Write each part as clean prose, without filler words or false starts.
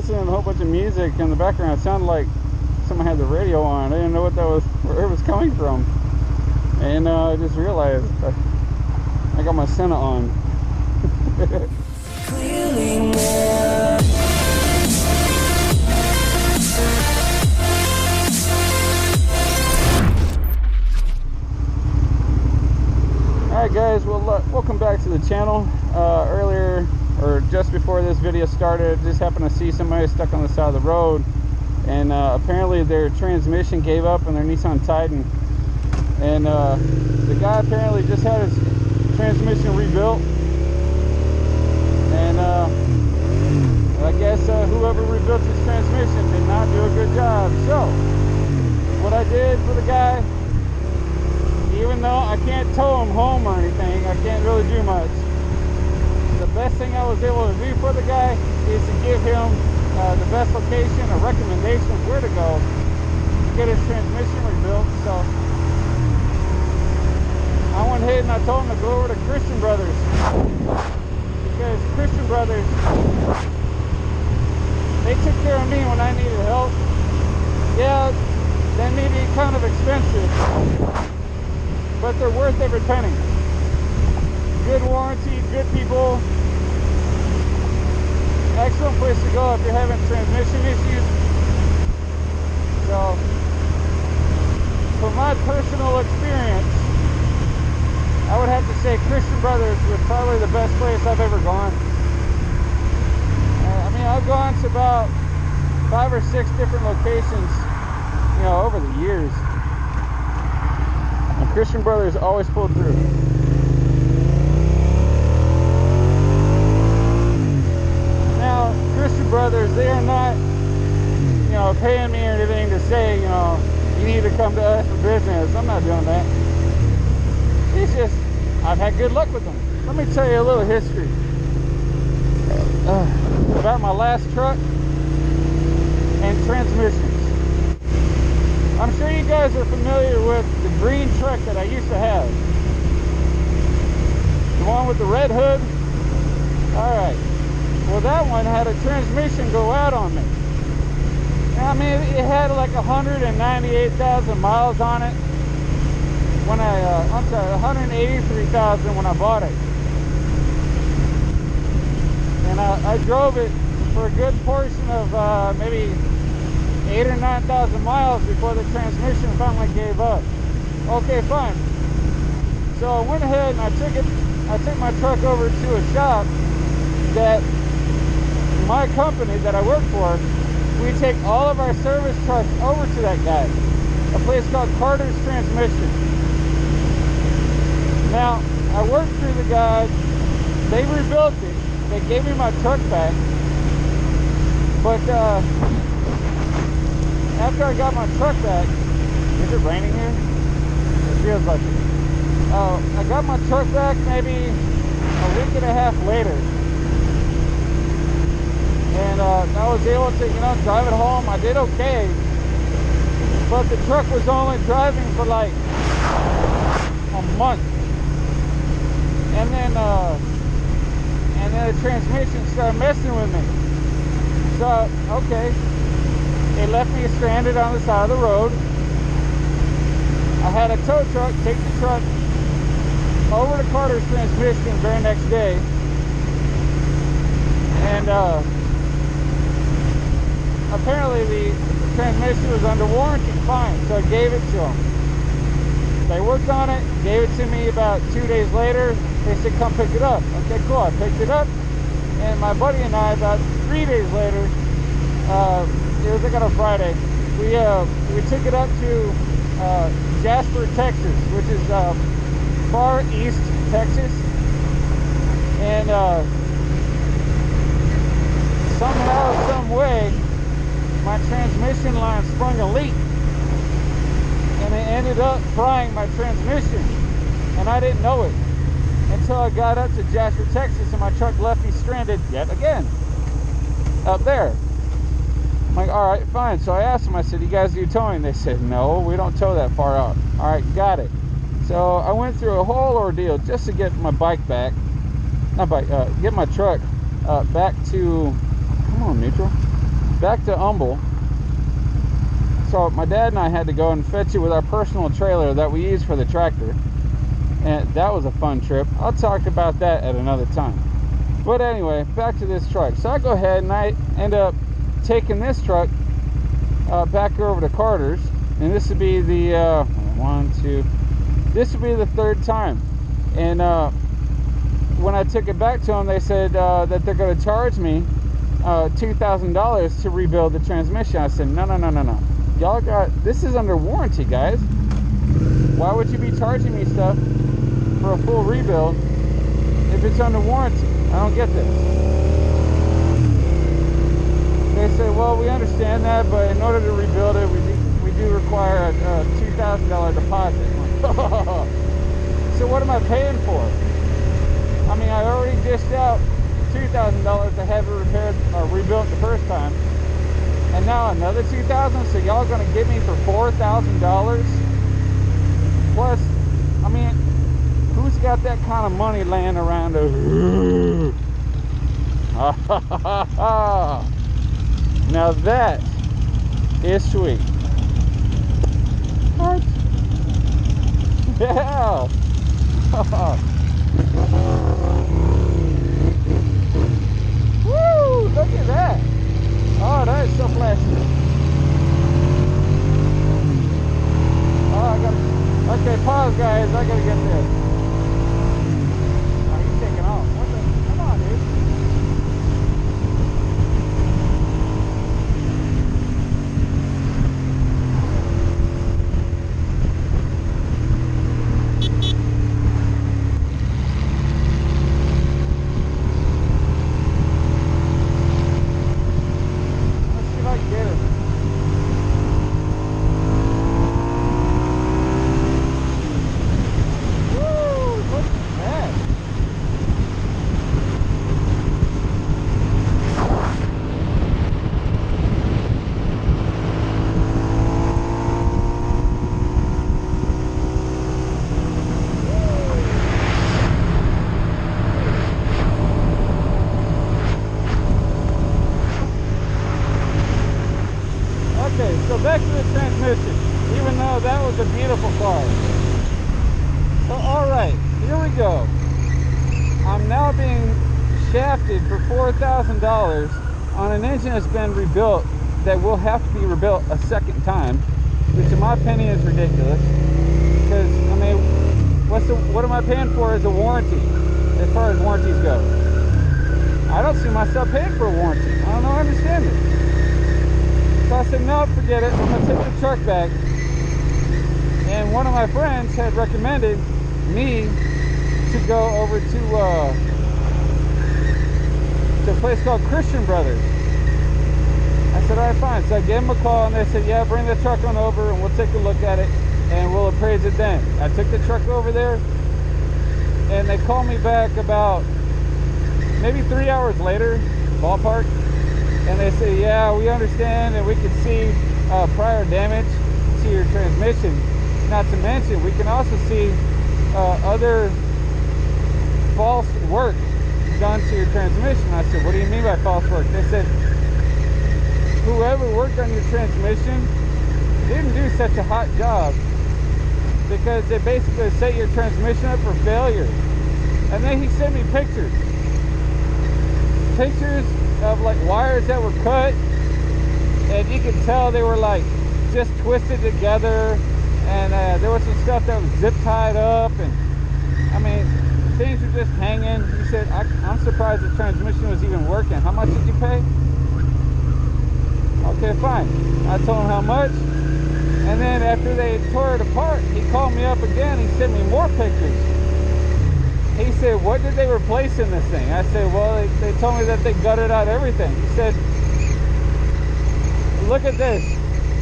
listening to a whole bunch of music in the background. It sounded like someone had the radio on. I didn't know what that was, where it was coming from. And I just realized I got my Senna on. Alright guys, well welcome back to the channel. Earlier, or just before this video started, just happened to see somebody stuck on the side of the road, and apparently their transmission gave up on their Nissan Titan, and the guy apparently just had his transmission rebuilt, and I guess whoever rebuilt his transmission did not do a good job. So what I did for the guy, even though I can't tow him home or anything, I can't really do much. The best thing I was able to do for the guy is to give him the best location, a recommendation of where to go to get his transmission rebuilt. So I went ahead and I told him to go over to Christian Brothers, because Christian Brothers, they took care of me when I needed help. Yeah, they may be kind of expensive, but they're worth every penny. Good warranty, good people. Excellent place to go if you're having transmission issues. So, from my personal experience, I would have to say Christian Brothers was probably the best place I've ever gone. I mean, I've gone to about 5 or 6 different locations, you know, over the years. And Christian Brothers always pulled through. Now, Christian Brothers, they are not, you know, paying me or anything to say, you know, you need to come to us for business. I'm not doing that. It's just, I've had good luck with them. Let me tell you a little history about my last truck and transmissions. I'm sure you guys are familiar with the green truck that I used to have. The one with the red hood. Alright. Well, that one had a transmission go out on me. I mean, it had like 198,000 miles on it. When I'm sorry, 183,000 when I bought it. And I drove it for a good portion of maybe 8,000 or 9,000 miles before the transmission finally gave up. Okay, fine. So I went ahead and I took my truck over to a shop that my company that I work for, we take all of our service trucks over to that guy. A place called Carter's Transmission. Now, I worked through the guy, they rebuilt it, they gave me my truck back, but after I got my truck back, is it raining here? It feels like it. I got my truck back maybe a week and a half later, and I was able to, you know, drive it home. I did okay, but the truck was only driving for like a month. And then the transmission started messing with me. So, okay, it left me stranded on the side of the road. I had a tow truck take the truck over to Carter's Transmission the very next day. And apparently the transmission was under warranty, fine, so I gave it to them. They worked on it, gave it to me about 2 days later. They said, come pick it up. Okay, cool. I picked it up, and my buddy and I, about 3 days later, it was like on a Friday, we took it up to Jasper, Texas, which is far east Texas, and somehow, some way, my transmission line sprung a leak, and it ended up frying my transmission, and I didn't know it until I got up to Jasper, Texas, and my truck left me stranded yet again up there. I'm like, all right, fine. So I asked them, I said, you guys do towing? They said, no, we don't tow that far out. All right, got it. So I went through a whole ordeal just to get my bike back, get my truck back to, come on, neutral, back to Humble. So my dad and I had to go and fetch it with our personal trailer that we use for the tractor. And that was a fun trip. I'll talk about that at another time. But anyway, back to this truck. So I go ahead and I end up taking this truck back over to Carter's. And this would be the this would be the third time. And when I took it back to them, they said that they're going to charge me $2,000 to rebuild the transmission. I said, no. Y'all this is under warranty, guys. Why would you be charging me stuff for a full rebuild if it's under warranty? I don't get this. They said, well, we understand that, but in order to rebuild it, we do require a $2,000 deposit. So what am I paying for? I mean, I already dished out $2,000 to have it repaired or rebuilt the first time, and now another $2,000. So y'all gonna get me for $4,000 plus? I mean, who's got that kind of money laying around? Now that is sweet. What? Yeah. Woo! Look at that. Oh, that is so flashy. Oh, I got. Okay, pause, guys. I gotta get this. Oh, he's taking off. What the? Come on, dude. So back to the transmission, even though that was a beautiful car. So alright, here we go. I'm now being shafted for $4,000 on an engine that's been rebuilt, that will have to be rebuilt a second time, which in my opinion is ridiculous. Because, I mean, what am I paying for as a warranty, as far as warranties go? I don't see myself paying for a warranty. I don't understand it. So I said, no, forget it. I'm going to take the truck back. And one of my friends had recommended me to go over to a place called Christian Brothers. I said, all right, fine. So I gave them a call, and they said, yeah, bring the truck on over, and we'll take a look at it, and we'll appraise it then. I took the truck over there, and they called me back about maybe 3 hours later, ballpark. And they say, yeah, we understand and we can see prior damage to your transmission. Not to mention, we can also see other false work done to your transmission. I said, what do you mean by false work? They said, whoever worked on your transmission didn't do such a hot job, because they basically set your transmission up for failure. And then he sent me pictures of like wires that were cut, and you could tell they were like just twisted together, and there was some stuff that was zip tied up, and I mean, things were just hanging. He said, I'm surprised the transmission was even working. How much did you pay? Okay, fine. I told him how much, and then after they tore it apart, he called me up again. He sent me more pictures. He said, what did they replace in this thing? I said, well, they told me that they gutted out everything. He said, look at this.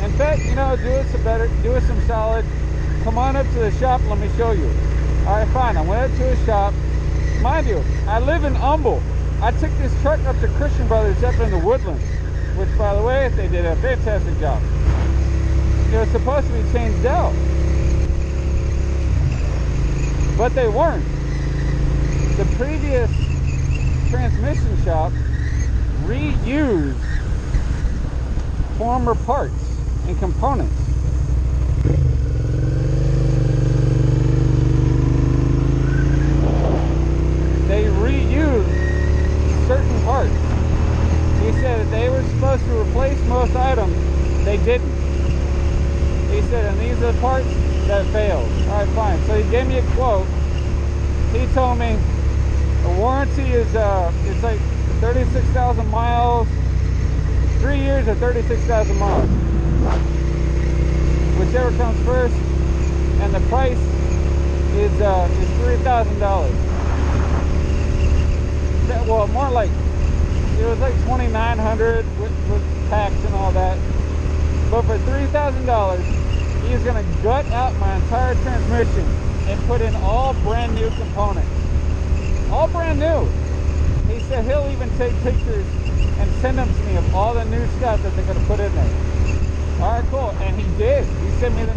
In fact, you know, do us some solid. Come on up to the shop, let me show you. All right, fine. I went up to his shop. Mind you, I live in Humble. I took this truck up to Christian Brothers up in the Woodlands, which, by the way, they did a fantastic job. It was supposed to be changed out, but they weren't. The previous transmission shop reused former parts and components. They reused certain parts. He said they were supposed to replace most items. They didn't. He said, and these are the parts that failed. All right, fine. So he gave me a quote. He told me the warranty is it's like 36,000 miles, 3 years or 36,000 miles, whichever comes first, and the price is $3,000. Well, more like, it was like $2,900 with tax and all that. But for $3,000, he's gonna gut out my entire transmission and put in all brand new components. All brand new. He said he'll even take pictures and send them to me of all the new stuff that they're gonna put in there. All right, cool. And he did. He sent me the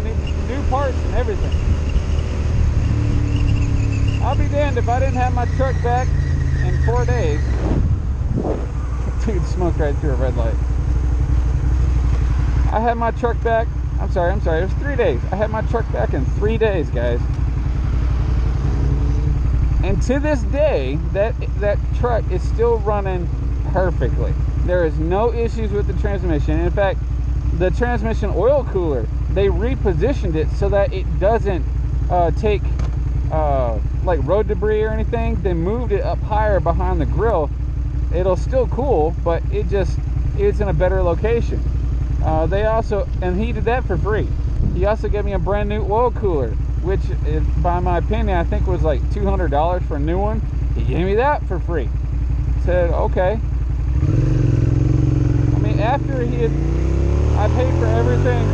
new parts and everything. I'll be damned if I didn't have my truck back in 4 days. Dude, smoked right through a red light. I had my truck back. I'm sorry. It was 3 days. I had my truck back in 3 days, guys. And to this day, that truck is still running perfectly. There is no issues with the transmission. In fact, the transmission oil cooler, they repositioned it so that it doesn't take like road debris or anything. They moved it up higher behind the grill. It'll still cool, but it's in a better location. They also, and he did that for free. He also gave me a brand new oil cooler, which by my opinion, I think was like $200 for a new one. He gave me that for free. Said, okay. I mean, after I paid for everything,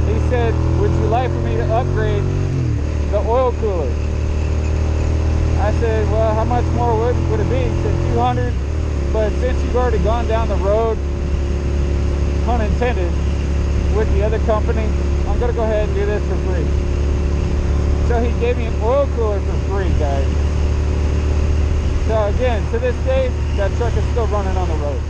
he said, would you like for me to upgrade the oil cooler? I said, well, how much more would it be? He said $200, but since you've already gone down the road, pun intended, with the other company, I'm gonna go ahead and do this for free. So he gave me an oil cooler for free, guys. So again, to this day, that truck is still running on the road.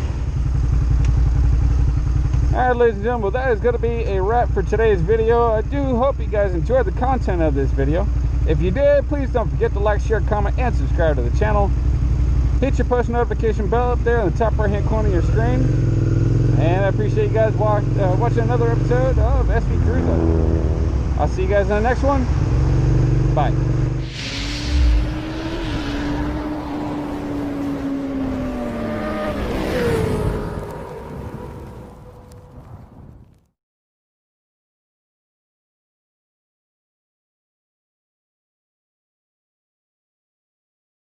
Alright, ladies and gentlemen, well, that is going to be a wrap for today's video. I do hope you guys enjoyed the content of this video. If you did, please don't forget to like, share, comment, and subscribe to the channel. Hit your post notification bell up there in the top right hand corner of your screen. And I appreciate you guys watching another episode of SV Cruiser. I'll see you guys in the next one. Bye.